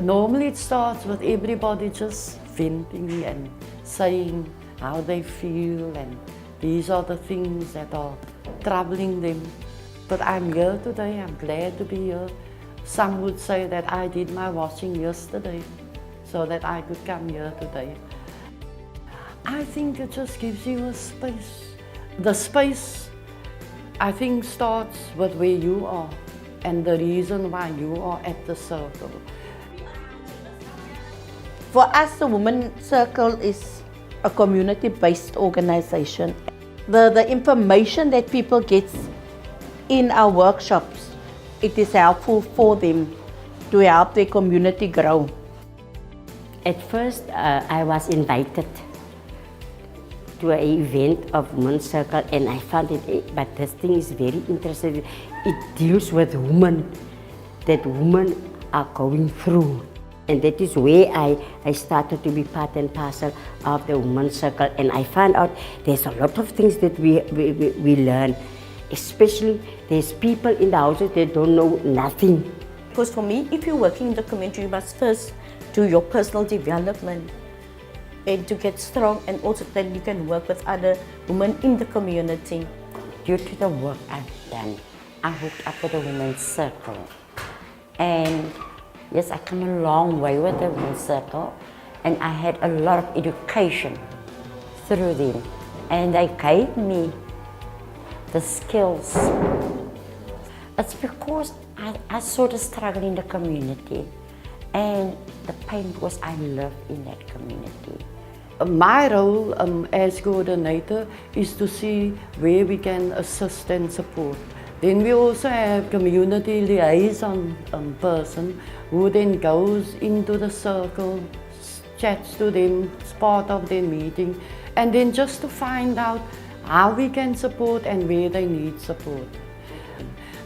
Normally it starts with everybody just venting and saying how they feel, and these are the things that are troubling them. But I'm here today, I'm glad to be here. Some would say that I did my washing yesterday so that I could come here today. I think it just gives you a space. The space, I think, starts with where you are and the reason why you are at the circle. For us, the Women's Circle is a community-based organization. The information that people get in our workshops, it is helpful for them to help their community grow. At first, I was invited to an event of Women's Circle, and I found it, but this thing is very interesting. It deals with women, that women are going through. And that is where I started to be part and parcel of the Women's Circle, and I found out there's a lot of things that we learn. Especially there's people in the houses that don't know nothing. Because for me, if you're working in the community, you must first do your personal development and to get strong, and also then you can work with other women in the community. Due to the work I've done, I hooked up with the Women's Circle. And yes, I come a long way with the Women's Circle, and I had a lot of education through them. And they gave me the skills. It's because I saw the struggle in the community and the pain because I live in that community. My role as coordinator is to see where we can assist and support. Then we also have community liaison person who then goes into the circle, chats to them, is part of their meeting, and then just to find out how we can support and where they need support.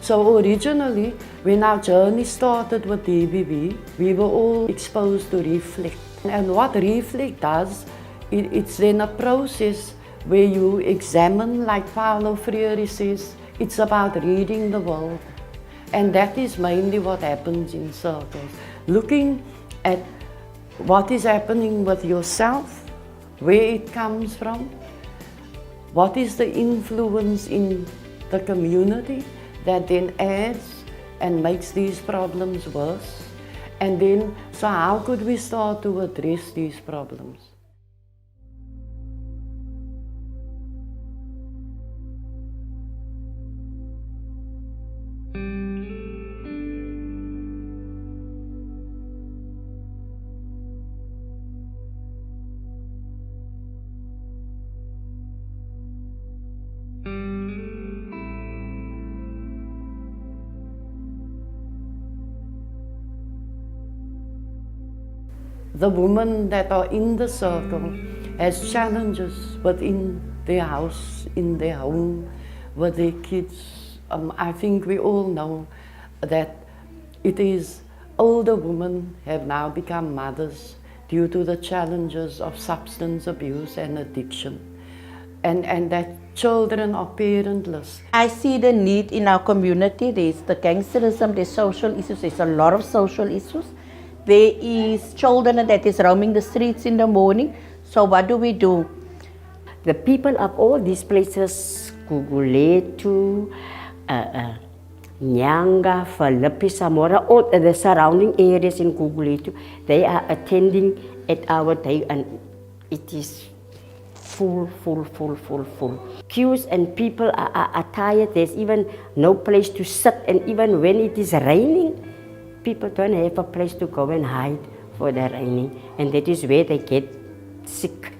So originally, when our journey started with DBV, we were all exposed to Reflect. And what Reflect does, it's then a process where you examine, like Paulo Freire says, it's about reading the world. And that is mainly what happens in circles. Looking at what is happening with yourself, where it comes from, what is the influence in the community that then adds and makes these problems worse? And then, so how could we start to address these problems? The women that are in the circle has challenges within their house, in their home, with their kids. I think we all know that it is older women have now become mothers due to the challenges of substance abuse and addiction, and that children are parentless. I see the need in our community. There's the gangsterism, there's social issues, there's a lot of social issues. There is children that is roaming the streets in the morning. So what do we do? The people of all these places, Guguletu, Nyanga, Philippi, Samora, all the surrounding areas in Guguletu, they are attending at our day, and it is full. Queues, and people are tired. There's even no place to sit, and even when it is raining, people don't have a place to go and hide for the raining, and that is where they get sick.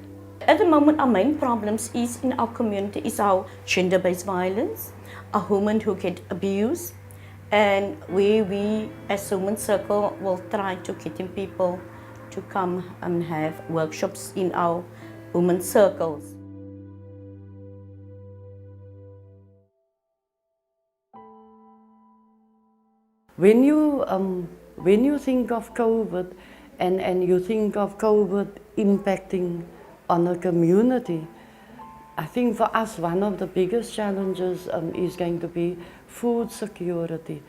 At the moment, our main problems is in our community is our gender-based violence, our women who get abused, and where we as Women's Circle will try to get in people to come and have workshops in our women's circles. When you think of COVID and you think of COVID impacting on a community, I think for us, one of the biggest challenges is going to be food security,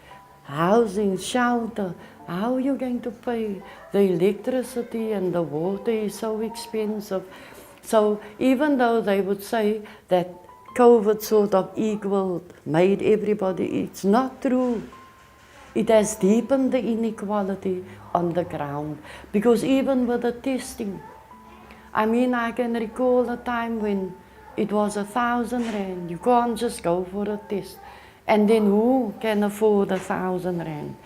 housing, shelter. How are you going to pay? The electricity and the water is so expensive. So even though they would say that COVID sort of made everybody, it's not true. It has deepened the inequality on the ground. Because even with the testing, I mean, I can recall a time when it was 1,000 rand. You can't just go for a test. And then who can afford 1,000 rand?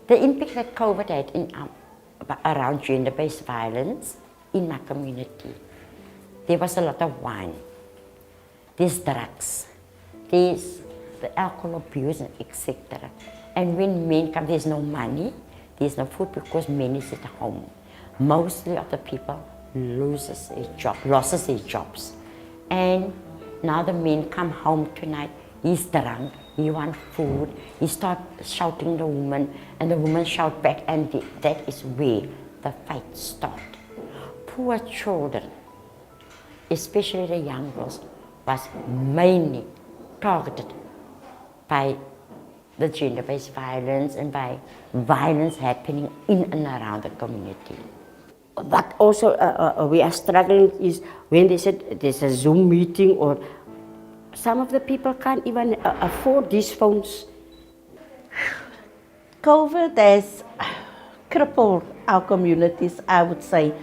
The impact that COVID had around gender-based violence in my community, there was a lot of wine, there's drugs, there's the alcohol abuse, etc. And when men come, there's no money, there's no food because men is at home. Mostly of the people loses their jobs. And now the men come home tonight, he's drunk, he wants food, he starts shouting the woman, and the woman shout back, and that is where the fight starts. Poor children, especially the young girls, was mainly targeted by the gender-based violence and by violence happening in and around the community. What also we are struggling is when they said there's a Zoom meeting, or some of the people can't even afford these phones. COVID has crippled our communities, I would say,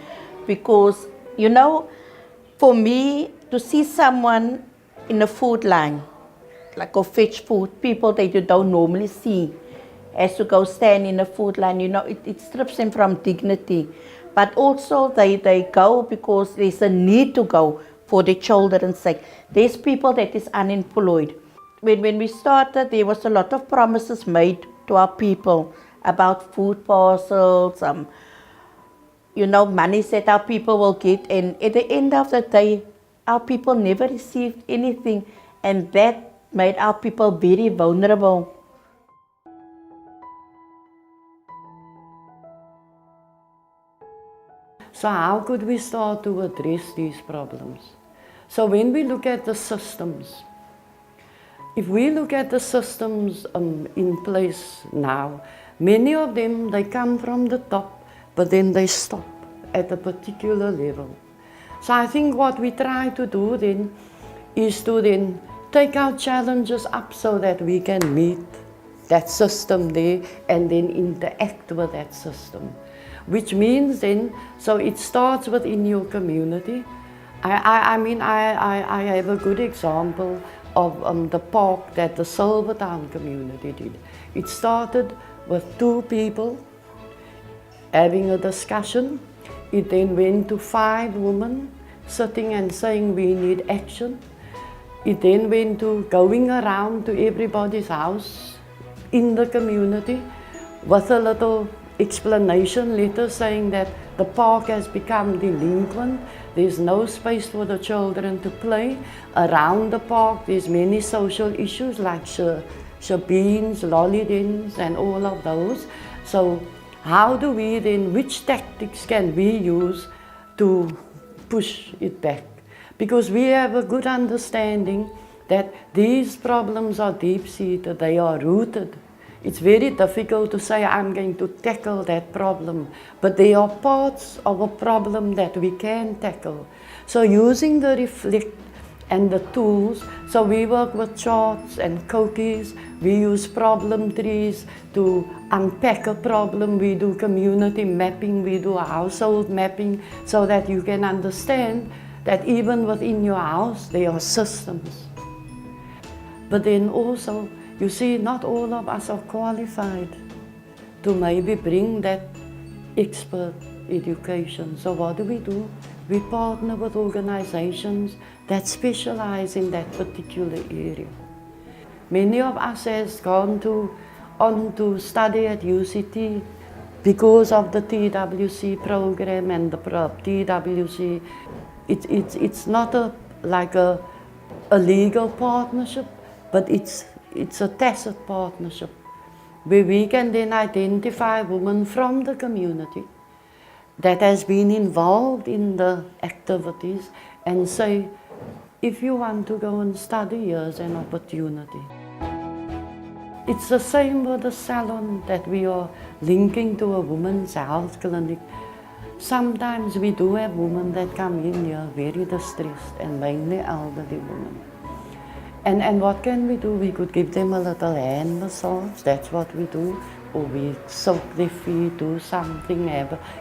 because, you know, for me to see someone in a food line, like go fetch food, people that you don't normally see, has to go stand in a food line, you know, it strips them from dignity. But also they go because there's a need to go for the children's sake. There's people that is unemployed. When we started, there was a lot of promises made to our people about food parcels, you know, money that our people will get. And at the end of the day, our people never received anything. And that made our people very vulnerable. So how could we start to address these problems? So when we look at the systems, if we look at the systems in place now, many of them, they come from the top, but then they stop at a particular level. So I think what we try to do then is to then take our challenges up so that we can meet that system there and then interact with that system. Which means then, so it starts within your community. I mean, I have a good example of the park that the Silvertown community did. It started with 2 people having a discussion. It then went to 5 women sitting and saying we need action. It then went to going around to everybody's house in the community with a little explanation letter saying that the park has become delinquent. There's no space for the children to play. Around the park, there's many social issues like shebeens, lolly dens, and all of those. So how do we then, which tactics can we use to push it back? Because we have a good understanding that these problems are deep-seated, they are rooted. It's very difficult to say I'm going to tackle that problem, but there are parts of a problem that we can tackle. So using the reflect and the tools, so we work with charts and cookies, we use problem trees to unpack a problem, we do community mapping, we do household mapping, so that you can understand that even within your house there are systems. But then also, you see, not all of us are qualified to maybe bring that expert education. So what do? We partner with organizations that specialize in that particular area. Many of us has gone on to study at UCT because of the TWC program and the TWC. It's not like a legal partnership, but it's a tacit partnership where we can then identify women from the community that has been involved in the activities and say, if you want to go and study, here's an opportunity. It's the same with the salon that we are linking to a women's health clinic. Sometimes we do have women that come in here very distressed, and mainly elderly women. And what can we do? We could give them a little hand massage, that's what we do. Or we soak their feet, do something.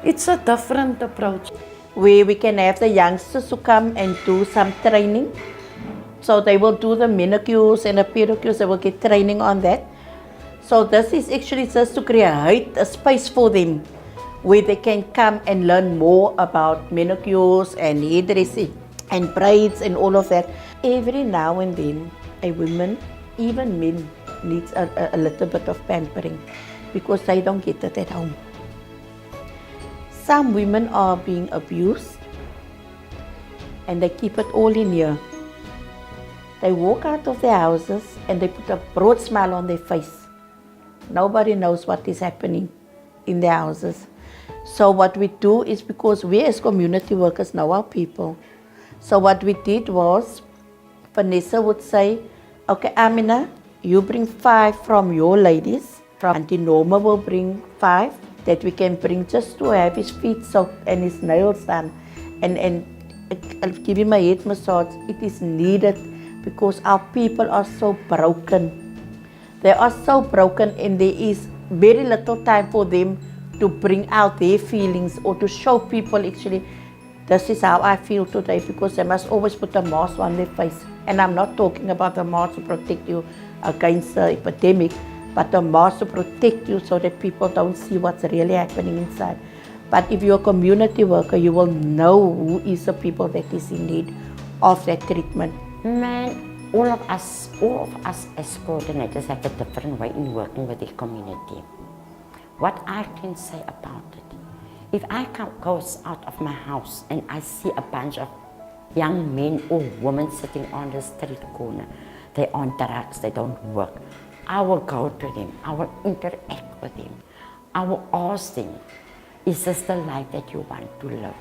It's a different approach. Where we can have the youngsters to come and do some training. So they will do the manicures and the pedicures, they will get training on that. So this is actually just to create a space for them where they can come and learn more about manicures and hairdressing and braids and all of that. Every now and then, a woman, even men, needs a little bit of pampering because they don't get it at home. Some women are being abused and they keep it all in here. They walk out of their houses and they put a broad smile on their face. Nobody knows what is happening in their houses. So what we do is, because we as community workers know our people, so what we did was, Vanessa would say, okay, Amina, you bring 5 from your ladies, from Auntie Norma will bring 5 that we can bring just to have his feet soaked and his nails done, and I'll give him a head massage. It is needed because our people are so broken. They are so broken and there is very little time for them to bring out their feelings or to show people actually, this is how I feel today, because they must always put a mask on their face. And I'm not talking about the mask to protect you against the epidemic, but the mask to protect you so that people don't see what's really happening inside. But if you're a community worker, you will know who is the people that is in need of that treatment. Man, all of us as coordinators have a different way in working with the community. What I can say about it, if I goes out of my house and I see a bunch of young men or women sitting on the street corner, they're on drugs, they don't work, I will go to them, I will interact with them, I will ask them, is this the life that you want to live?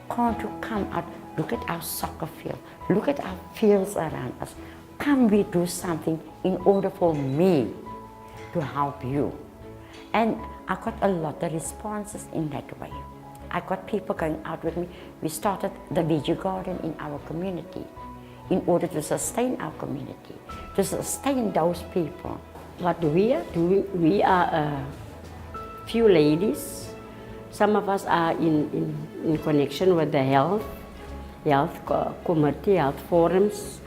Can't you come out, look at our soccer field, look at our fields around us. Can we do something in order for me to help you? And I got a lot of responses in that way. I got people going out with me. We started the veggie garden in our community in order to sustain our community, to sustain those people. What we are doing, we are a few ladies. Some of us are in connection with the health committee, health forums.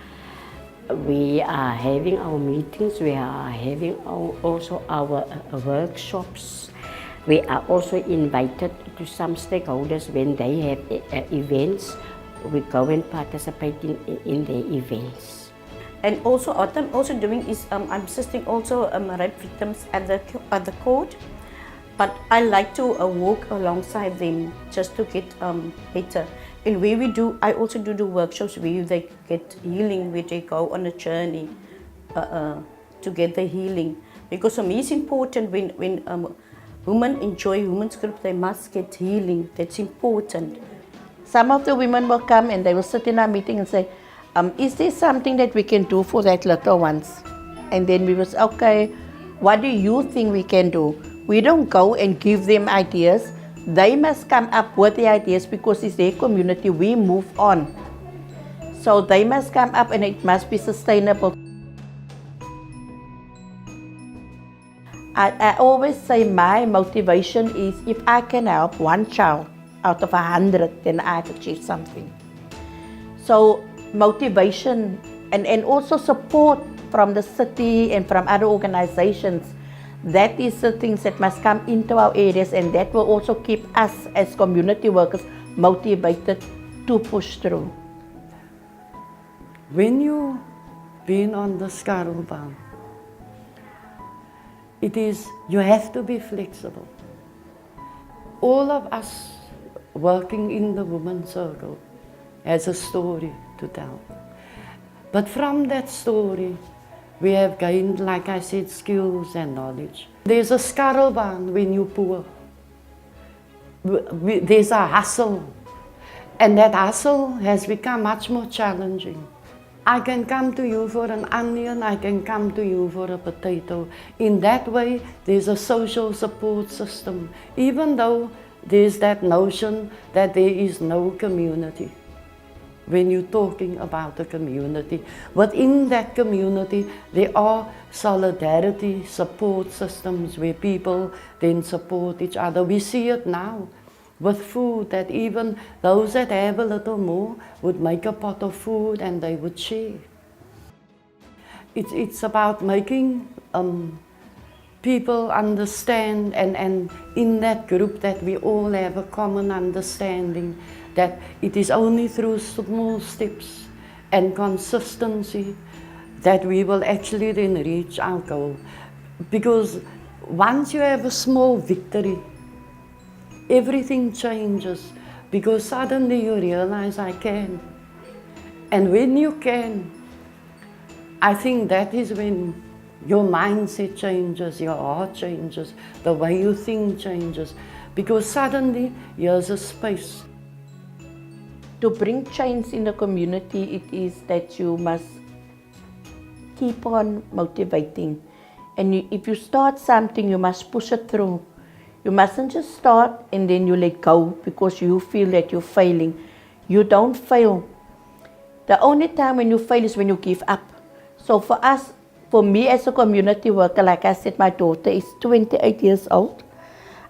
We are having our meetings, we are having also our workshops. We are also invited to some stakeholders when they have events. We go and participate in their events. And also what I'm also doing is I'm assisting also rape victims at the court. But I like to walk alongside them just to get better. And where we do, I also do the workshops where they get healing, where they go on a journey to get the healing. Because for me it's important when women enjoy women's group, they must get healing. That's important. Some of the women will come and they will sit in our meeting and say, is there something that we can do for that little ones? And then we will say, okay, what do you think we can do? We don't go and give them ideas. They must come up with the ideas because it's their community. We move on. So they must come up and it must be sustainable. I always say my motivation is if I can help one child out of 100, then I've achieved something. So motivation and also support from the city and from other organizations, that is the things that must come into our areas, and that will also keep us as community workers motivated to push through. When you've been on the Scuttleband, you have to be flexible. All of us working in the women's circle has a story to tell. But from that story, we have gained, like I said, skills and knowledge. There's a Scuttleband when you're poor. There's a hustle. And that hustle has become much more challenging. I can come to you for an onion, I can come to you for a potato. In that way, there's a social support system, even though there's that notion that there is no community. When you're talking about a community, within that community, there are solidarity support systems where people then support each other. We see it now with food, that even those that have a little more would make a pot of food and they would share. It's about making people understand, and in that group that we all have a common understanding that it is only through small steps and consistency that we will actually then reach our goal. Because once you have a small victory, everything changes, because suddenly you realize I can. And when you can, I think that is when your mindset changes, your heart changes, the way you think changes, because suddenly here's a space. To bring change in the community, it is that you must keep on motivating. And if you start something, you must push it through. You mustn't just start and then you let go because you feel that you're failing. You don't fail. The only time when you fail is when you give up. So for us, for me as a community worker, like I said, my daughter is 28 years old.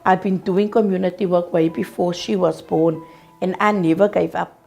I've been doing community work way before she was born, and I never gave up.